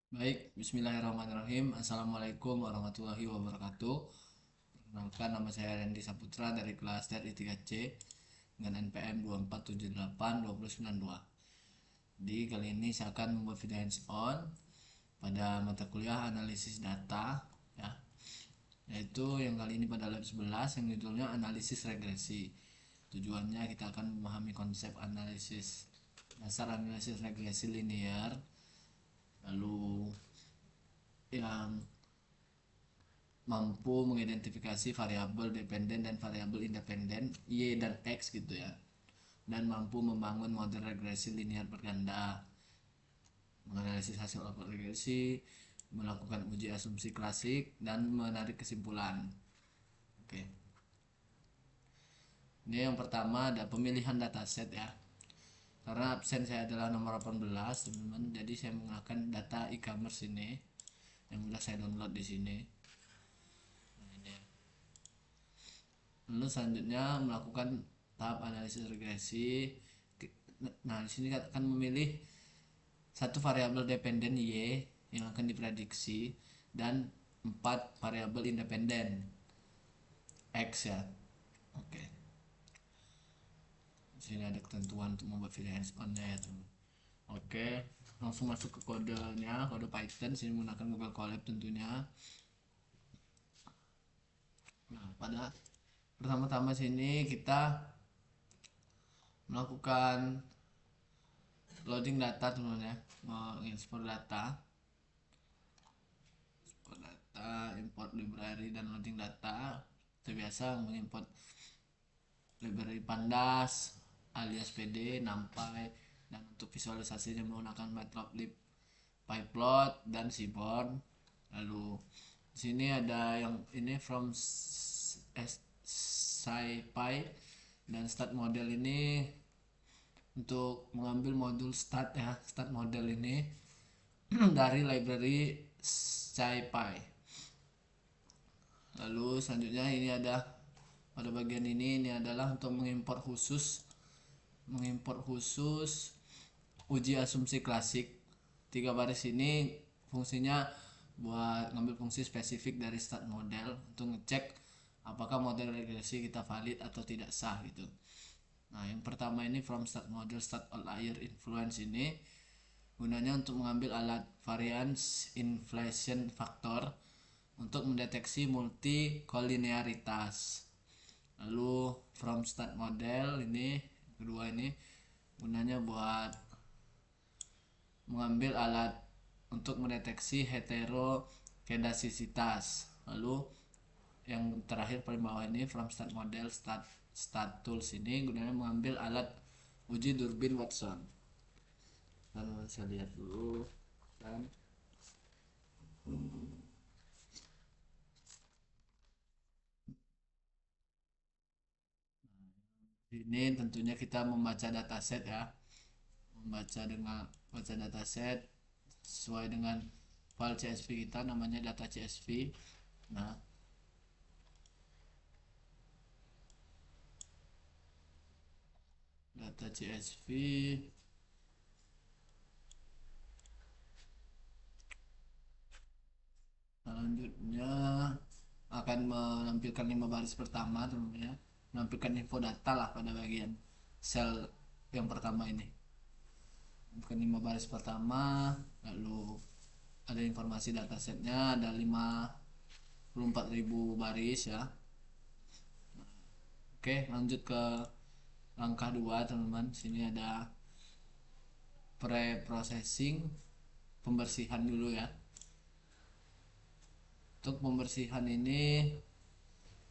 Baik, Bismillahirrahmanirrahim. Assalamualaikum warahmatullahi wabarakatuh. Perkenalkan, nama saya Randy Saputra dari kelas TRI 3C dengan NPM 2478292. Di kali ini saya akan membuat video hands on pada mata kuliah analisis data, ya, yaitu yang kali ini pada lab 11 yang judulnya analisis regresi. Tujuannya kita akan memahami konsep analisis dasar analisis regresi linear, lalu yang mampu mengidentifikasi variabel dependen dan variabel independen Y dan X gitu ya, dan mampu membangun model regresi linear berganda, menganalisis hasil output regresi, melakukan uji asumsi klasik, dan menarik kesimpulan. Oke, ini yang pertama ada pemilihan dataset ya. Karena absen saya adalah nomor 18 teman-teman, jadi saya menggunakan data e-commerce ini yang sudah saya download di sini. Nah, ini. Lalu selanjutnya melakukan tahap analisis regresi. Nah, di sini akan memilih satu variabel dependen Y yang akan diprediksi dan 4 variabel independen X ya. Oke. Di sini ada ketentuan untuk membuat video hands-on-nya ya, teman. Oke, langsung masuk ke kodenya, kode Python. Sini menggunakan Google Colab tentunya. Nah, pada pertama-tama sini kita melakukan loading data teman-teman ya, mengimport data, import library dan loading data. Seperti biasa mengimport library pandas alias pd, numpy, dan untuk visualisasinya menggunakan matplotlib, pyplot, dan seaborn. Lalu di sini ada yang ini from scipy dan start model ini untuk mengambil modul start ya, start model ini dari library scipy. Lalu selanjutnya ini ada pada bagian ini adalah untuk mengimport khusus uji asumsi klasik. 3 baris ini fungsinya buat ngambil fungsi spesifik dari start model untuk ngecek apakah model regresi kita valid atau tidak sah gitu. Nah, yang pertama ini from start model start outlier influence ini gunanya untuk mengambil alat variance inflation factor untuk mendeteksi multi kolinearitas. Lalu from start model ini kedua ini gunanya buat mengambil alat untuk mendeteksi heterokedasisitas. Lalu yang terakhir paling bawah ini from start model start tools ini gunanya mengambil alat uji Durbin Watson. Lalu saya lihat dulu dan ini tentunya kita membaca dataset ya, baca dataset sesuai dengan file CSV kita, namanya data CSV. Nah, data CSV selanjutnya akan menampilkan 5 baris pertama teman-teman ya, menampilkan info data lah pada bagian sel yang pertama ini. Bukan 5 baris pertama, lalu ada informasi datasetnya, ada 54.000 baris ya. Oke, lanjut ke langkah 2 teman-teman. Sini ada pre-processing, pembersihan dulu ya. Untuk pembersihan ini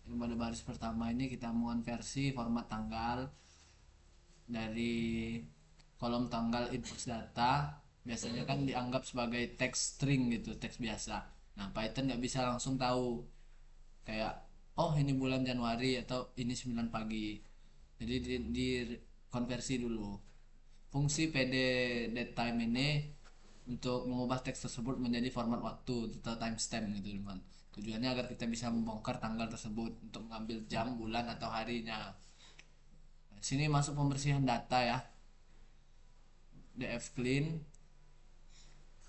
pada baris pertama ini kita mengonversi format tanggal dari kolom tanggal input data, biasanya kan dianggap sebagai text string gitu, teks biasa. Nah, Python nggak bisa langsung tahu kayak oh ini bulan Januari atau ini 9 pagi. Jadi di konversi dulu. Fungsi pd datetime ini untuk mengubah teks tersebut menjadi format waktu atau timestamp gitu teman. Tujuannya agar kita bisa membongkar tanggal tersebut untuk mengambil jam, bulan, atau harinya. Nah, sini masuk pembersihan data ya, df clean.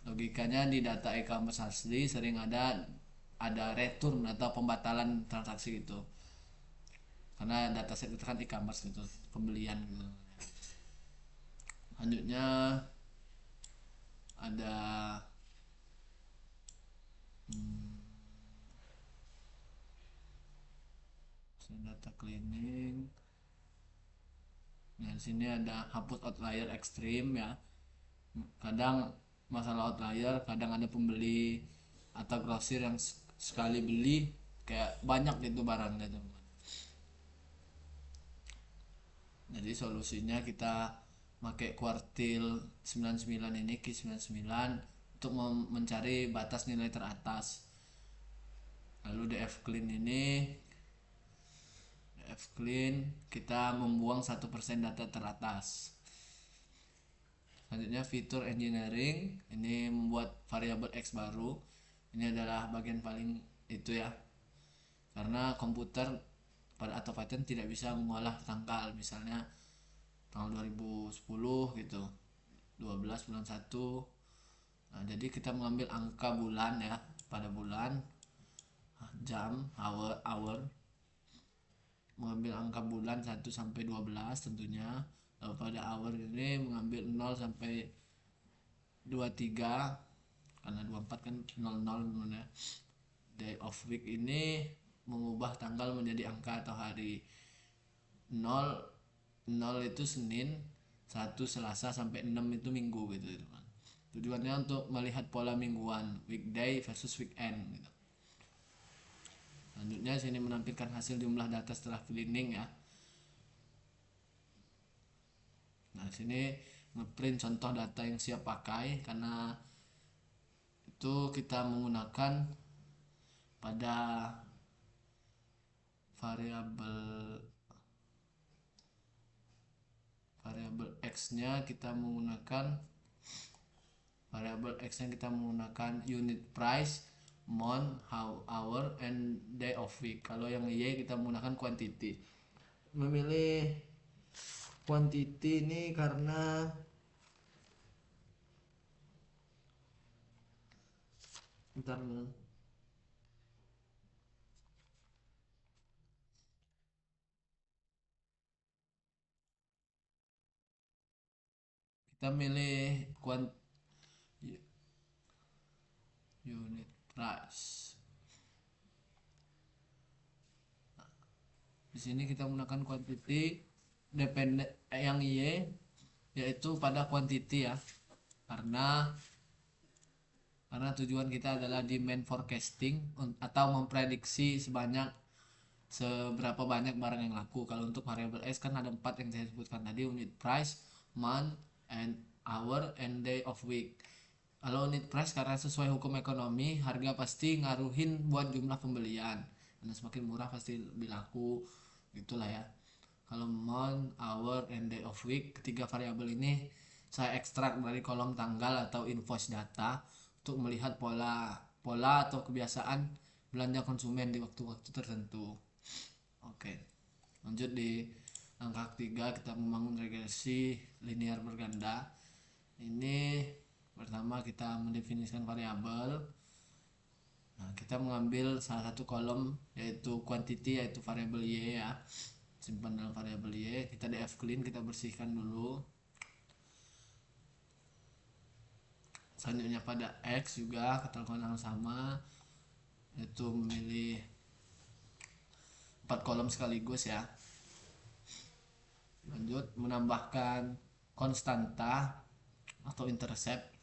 Logikanya di data e-commerce asli sering ada return atau pembatalan transaksi gitu, karena dataset itu kan e-commerce gitu, pembelian gitu. Selanjutnya ada data cleaning. Nah, di sini ada hapus outlier ekstrim ya. Kadang masalah outlier, kadang ada pembeli atau grosir yang sekali beli kayak banyak gitu barangnya teman. Jadi solusinya kita pakai kuartil 99 ini, Q 99, untuk mencari batas nilai teratas. Lalu DF clean ini, DF clean kita membuang 1% data teratas. Selanjutnya fitur engineering, ini membuat variabel X baru. Ini adalah bagian paling itu ya, karena komputer atau Python tidak bisa mengolah tanggal, misalnya tanggal 2010 gitu, 12 bulan 1. Nah, jadi kita mengambil angka bulan ya, pada bulan, jam, hour, mengambil angka bulan 1 sampai 12 tentunya. Lalu pada hour ini mengambil 0 sampai 23, karena 24 kan 00 ya. Day of week ini mengubah tanggal menjadi angka atau hari. 0 itu Senin, 1 Selasa, sampai 6 itu Minggu gitu teman. Tujuannya untuk melihat pola mingguan, weekday versus weekend gitu. Selanjutnya sini menampilkan hasil jumlah data setelah cleaning ya. Nah, sini ngeprint contoh data yang siap pakai, karena itu kita menggunakan pada variabel X-nya kita menggunakan unit price, month, hour, and day of week. Kalau yang Y kita menggunakan quantity. Memilih quantity ini karena bentar, kita milih unit price. Di sini kita menggunakan quantity, dependen yang Y yaitu pada quantity ya, karena tujuan kita adalah demand forecasting atau memprediksi seberapa banyak barang yang laku. Kalau untuk variable X kan ada 4 yang saya sebutkan tadi, unit price, month, and hour, and day of week. Kalau unit price karena sesuai hukum ekonomi, harga pasti ngaruhin buat jumlah pembelian, karena semakin murah pasti lebih laku, gitulah ya. Kalau month, hour, and day of week, ketiga variabel ini saya ekstrak dari kolom tanggal atau invoice data untuk melihat pola atau kebiasaan belanja konsumen di waktu-waktu tertentu. Oke, lanjut di langkah ketiga, kita membangun regresi linear berganda. Ini pertama kita mendefinisikan variabel. Nah, kita mengambil salah satu kolom yaitu quantity, yaitu variabel Y ya. Simpan dalam variabel Y, kita df clean, kita bersihkan dulu. Selanjutnya pada X juga kita lakukan yang sama, yaitu memilih 4 kolom sekaligus ya. Lanjut menambahkan konstanta atau intercept.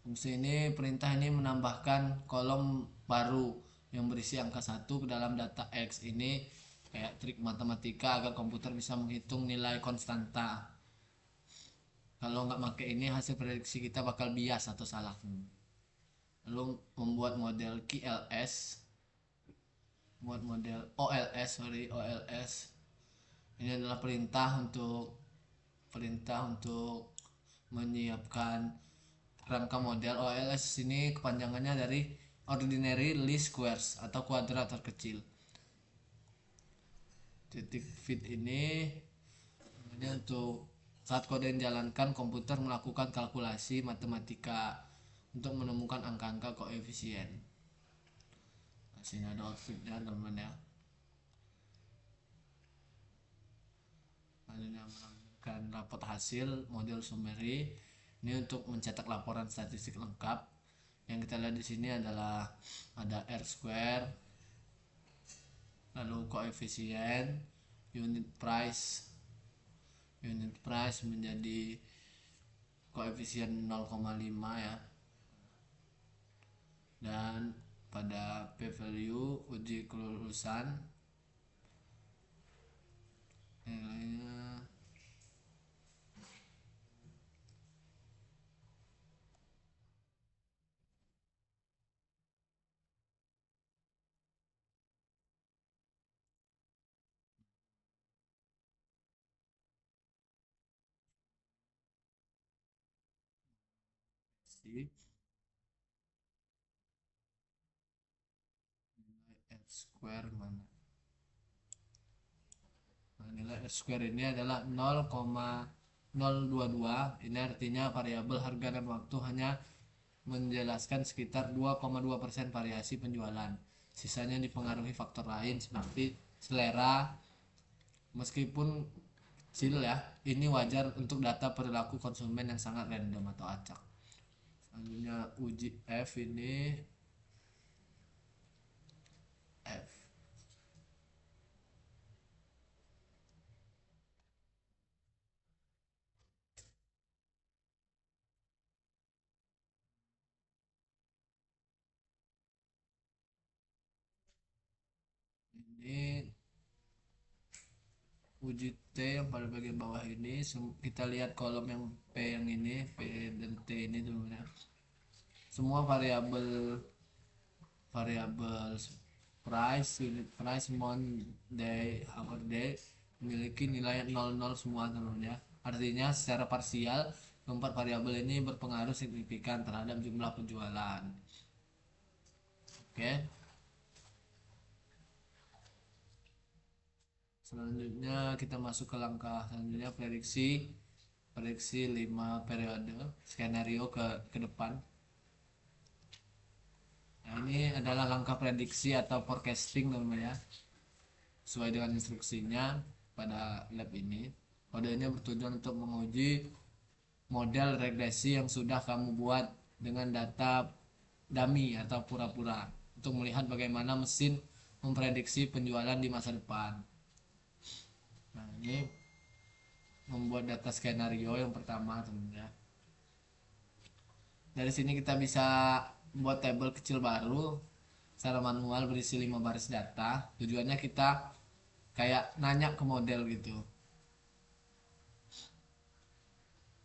Fungsi ini, perintah ini menambahkan kolom baru yang berisi angka 1 ke dalam data X. Ini kayak trik matematika agar komputer bisa menghitung nilai konstanta. Kalau nggak pakai ini, hasil prediksi kita bakal bias atau salah. Lalu membuat model QLS, buat model OLS. Ini adalah perintah untuk menyiapkan rangka model. OLS ini kepanjangannya dari ordinary least squares atau kuadrat terkecil. Titik fit ini untuk Saat kode yang dijalankan, komputer melakukan kalkulasi matematika untuk menemukan angka-angka koefisien. Nah, sini ada outputnya teman-teman ya. Selanjutnya menambahkan rapot hasil model summary. Ini untuk mencetak laporan statistik lengkap. Yang kita lihat di sini adalah ada R square, lalu koefisien, unit price menjadi koefisien 0,5 ya, dan pada p value uji kelulusan nilainya nilai R square mana. Nah, nilai R square ini adalah 0,022. Ini artinya variabel harga dan waktu hanya menjelaskan sekitar 2,2% variasi penjualan. Sisanya dipengaruhi faktor lain seperti selera. Meskipun kecil ya, ini wajar untuk data perilaku konsumen yang sangat random atau acak. Selanjutnya uji F ini F. Ini uji T yang pada bagian bawah ini, kita lihat kolom yang P yang ini, P dan T ini dulu ya. Semua variabel price, unit price, month, day, hour, day memiliki nilai 00 semua teman-teman ya. Artinya secara parsial keempat variabel ini berpengaruh signifikan terhadap jumlah penjualan. Oke. Selanjutnya kita masuk ke langkah selanjutnya, prediksi 5 periode skenario ke depan. Nah, ini adalah langkah prediksi atau forecasting teman-teman ya. Sesuai dengan instruksinya pada lab ini. Kode ini bertujuan untuk menguji model regresi yang sudah kamu buat dengan data dummy atau pura-pura untuk melihat bagaimana mesin memprediksi penjualan di masa depan. Nah, ini membuat data skenario yang pertama teman-teman ya. Dari sini kita bisa buat tabel kecil baru secara manual berisi 5 baris data. Tujuannya kita kayak nanya ke model gitu.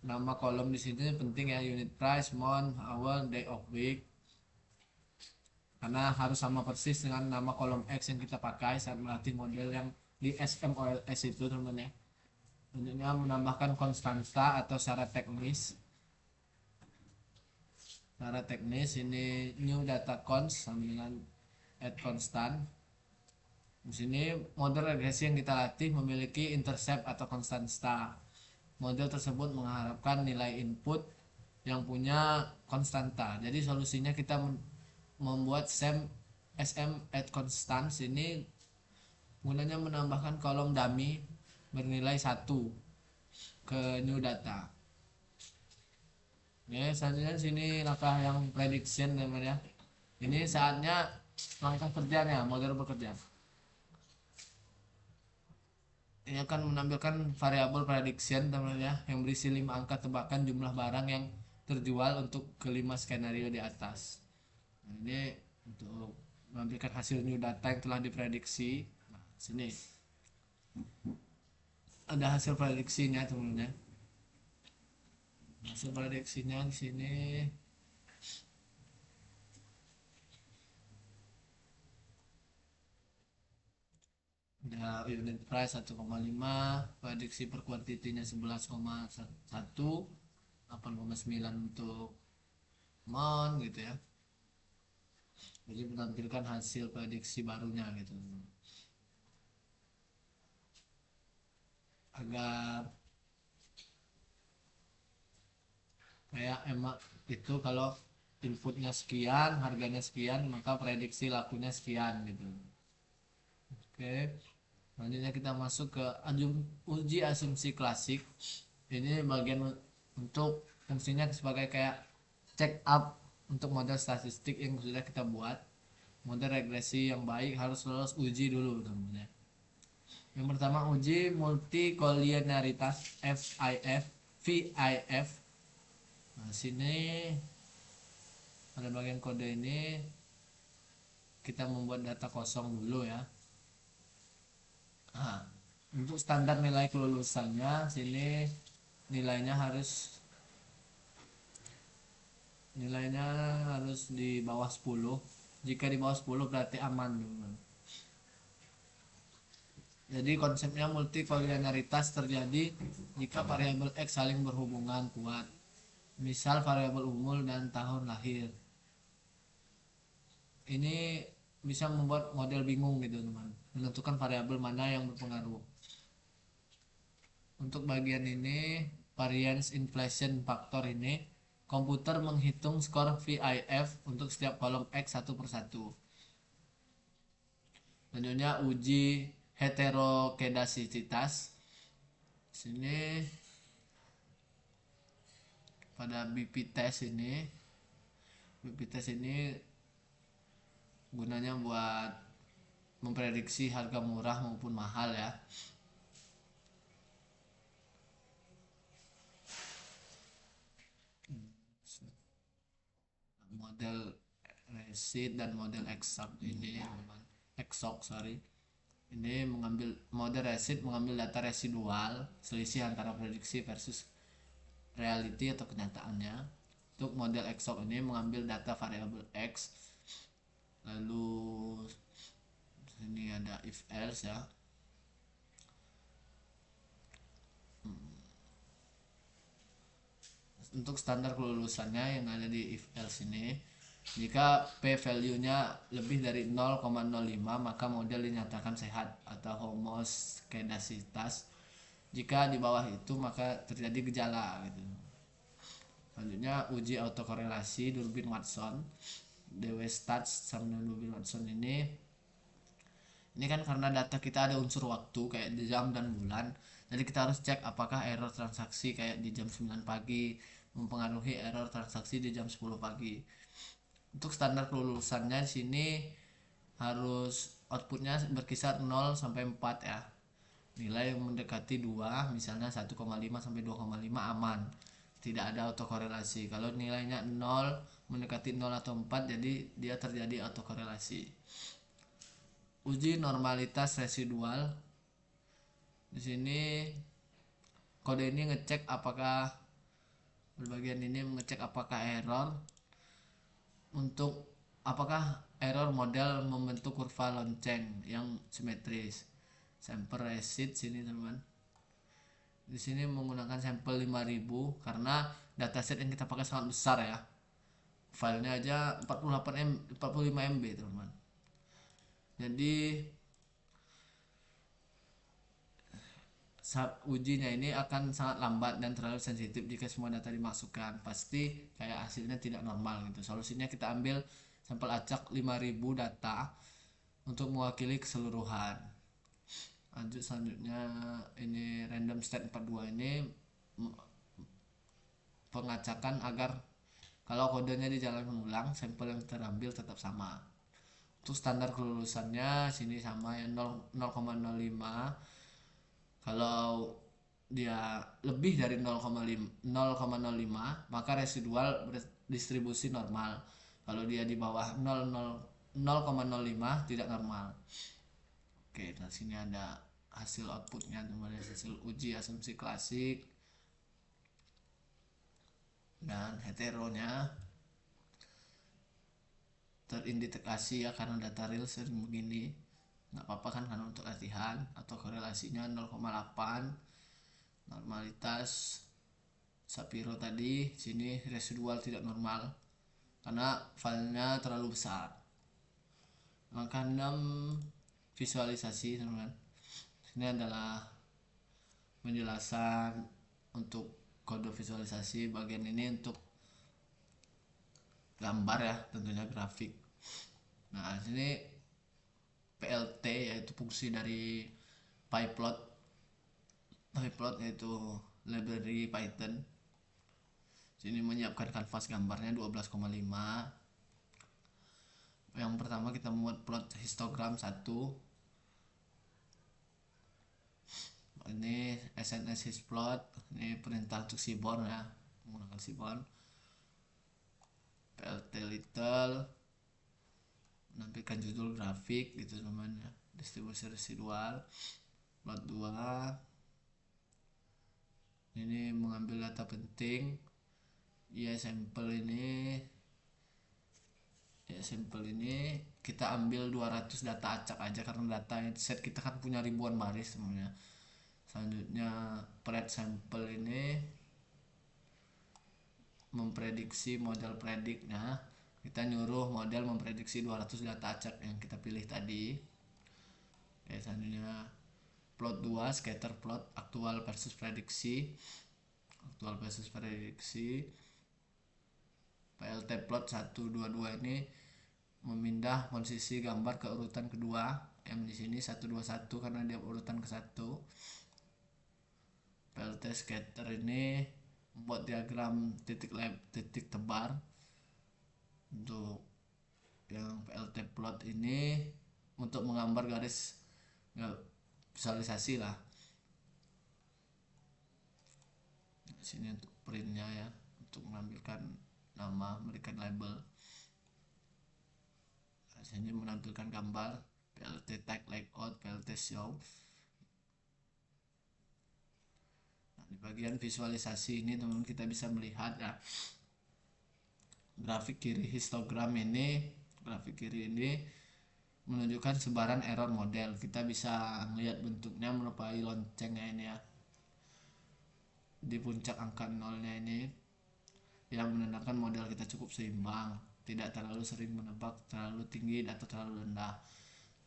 Nama kolom di sini penting ya, unit price, month, hour, day of week. Karena harus sama persis dengan nama kolom X yang kita pakai saat melatih model yang di SMOLS itu teman-teman ya. Selanjutnya menambahkan konstanta atau syarat teknis. Syarat teknis ini new data const sama dengan add constant. Di sini model regresi yang kita latih memiliki intercept atau konstanta. Model tersebut mengharapkan nilai input yang punya konstanta. Jadi solusinya kita membuat SM add constants ini gunanya menambahkan kolom dummy bernilai 1 ke new data. Ya, selanjutnya sini langkah yang prediction teman ya. Ini saatnya langkah kerjanya, model bekerja. Ini akan menampilkan variabel prediction teman ya, yang berisi 5 angka tebakan jumlah barang yang terjual untuk kelima skenario di atas. Nah, ini untuk menampilkan hasil new data yang telah diprediksi. Nah, sini ada hasil prediksinya teman-teman ya. Hasil prediksinya di sini ada unit price 1,5, prediksi per kuantitinya 11,1, 8,9 untuk month gitu ya. Jadi menampilkan hasil prediksi barunya gitu. Agar kayak emak itu kalau inputnya sekian harganya sekian maka prediksi lakunya sekian gitu. Oke, selanjutnya kita masuk ke uji asumsi klasik. Ini bagian untuk fungsinya sebagai kayak check up untuk model statistik yang sudah kita buat. Model regresi yang baik harus lolos uji dulu teman-teman. Yang pertama uji multikolinearitas VIF. Nah, sini pada bagian kode ini kita membuat data kosong dulu ya. Nah, untuk standar nilai kelulusannya sini nilainya harus di bawah 10. Jika di bawah 10 berarti aman teman. Jadi konsepnya multikolinearitas terjadi jika variabel X saling berhubungan kuat. Misal variabel umur dan tahun lahir. Ini bisa membuat model bingung gitu teman, menentukan variabel mana yang berpengaruh. Untuk bagian ini variance inflation factor ini komputer menghitung skor VIF untuk setiap kolom X satu persatu. Selanjutnya uji heterokedasitas. Sini pada BP test ini gunanya buat memprediksi harga murah maupun mahal ya. Model resid dan model exoc ini mengambil model resid mengambil data residual selisih antara prediksi versus reality atau kenyataannya. Untuk model exoc ini mengambil data variabel X, lalu ini ada if else ya. Untuk standar kelulusannya yang ada di if else ini, jika p value nya lebih dari 0,05 maka model dinyatakan sehat atau homoskedasitas. Jika di bawah itu maka terjadi gejala gitu. Selanjutnya uji autokorelasi Durbin Watson. DW Stats sama Durbin Watson ini kan karena data kita ada unsur waktu kayak di jam dan bulan, jadi kita harus cek apakah error transaksi kayak di jam 9 pagi mempengaruhi error transaksi di jam 10 pagi. Untuk standar kelulusannya di sini harus outputnya berkisar 0 sampai 4 ya. Nilai yang mendekati 2 misalnya 1,5 sampai 2,5 aman, tidak ada autokorelasi. Kalau nilainya 0 mendekati 0 atau 4 jadi dia terjadi autokorelasi. Uji normalitas residual. Di sini kode ini ngecek apakah bagian ini mengecek apakah error model membentuk kurva lonceng yang simetris. Sampel resid sini teman. Di sini menggunakan sampel 5000 karena dataset yang kita pakai sangat besar ya. Filenya aja 45 MB teman. Jadi ujinya ini akan sangat lambat dan terlalu sensitif jika semua data dimasukkan. Pasti kayak hasilnya tidak normal gitu. Solusinya kita ambil sampel acak 5000 data untuk mewakili keseluruhan. Lanjut selanjutnya ini random state 42 ini pengacakan agar kalau kodenya dijalankan ulang sampel yang terambil tetap sama. Untuk standar kelulusannya sini sama ya 0,05. Kalau dia lebih dari 0,05 maka residual distribusi normal. Kalau dia di bawah 0,05 tidak normal. Oke, dan sini ada hasil outputnya, kemudian hasil uji asumsi klasik dan heteronya terindikasi ya karena data real sering begini. Nggak apa-apa kan karena untuk latihan. Atau korelasinya 0,8. Normalitas Sapiro tadi sini residual tidak normal karena filenya terlalu besar. Langkah 6 visualisasi teman-teman. Ini adalah penjelasan untuk kode visualisasi. Bagian ini untuk gambar ya, tentunya grafik. Nah sini PLT yaitu fungsi dari pyplot. Pyplot yaitu library Python. Sini menyiapkan kanvas gambarnya 12,5. Yang pertama kita membuat plot histogram 1. Ini SNS hisplot, ini perintah untuk seaborn ya, menggunakan seaborn. PLT little, menampilkan judul grafik gitu namanya, distribusi residual. Plot 2 ini mengambil data penting ya, sampel ini kita ambil 200 data acak aja karena data set kita kan punya ribuan baris semuanya. Selanjutnya pred sampel ini memprediksi model prediknya, kita nyuruh model memprediksi 200 data acak yang kita pilih tadi. Oke, selanjutnya plot 2 scatter plot aktual versus prediksi. PLT plot 122 ini memindah posisi gambar ke urutan kedua, yang di sini 121 karena dia urutan ke 1. PLT scatter ini membuat diagram titik tebar. Untuk yang PLT plot ini untuk menggambar garis visualisasi lah. Di sini untuk printnya ya, untuk menampilkan nama, memberikan label. Di sini menampilkan gambar PLT tag layout, PLT show. Nah, di bagian visualisasi ini teman-teman kita bisa melihat ya, grafik kiri ini menunjukkan sebaran error model. Kita bisa melihat bentuknya merupai loncengnya ini ya, di puncak angka nolnya ini yang menandakan model kita cukup seimbang, tidak terlalu sering menebak terlalu tinggi atau terlalu rendah.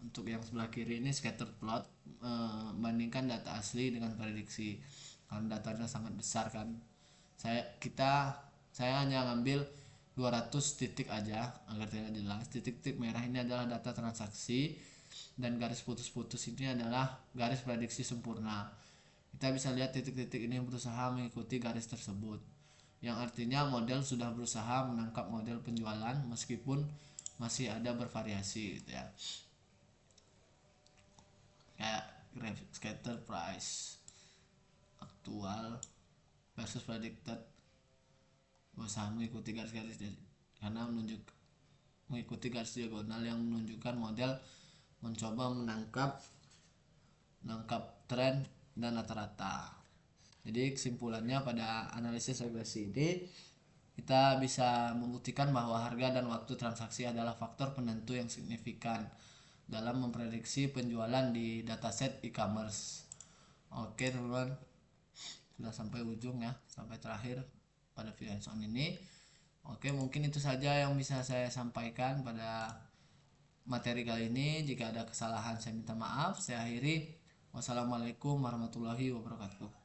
Untuk yang sebelah kiri ini scatter plot, bandingkan data asli dengan prediksi karena datanya sangat besar kan. Saya hanya ngambil 200 titik aja agar tidak jelas. Titik-titik merah ini adalah data transaksi dan garis putus-putus ini adalah garis prediksi sempurna. Kita bisa lihat titik-titik ini berusaha mengikuti garis tersebut, yang artinya model sudah berusaha menangkap model penjualan meskipun masih ada bervariasi gitu ya. Kayak scatter price aktual versus predicted, berusaha mengikuti garis-garis karena mengikuti garis diagonal yang menunjukkan model mencoba menangkap tren dan rata-rata. Jadi kesimpulannya pada analisis regresi ini kita bisa membuktikan bahwa harga dan waktu transaksi adalah faktor penentu yang signifikan dalam memprediksi penjualan di dataset e-commerce. Oke teman-teman, sudah sampai ujung ya, sampai terakhir pada video hands-on ini. Oke, mungkin itu saja yang bisa saya sampaikan pada materi kali ini. Jika ada kesalahan saya minta maaf. Saya akhiri. Wassalamualaikum warahmatullahi wabarakatuh.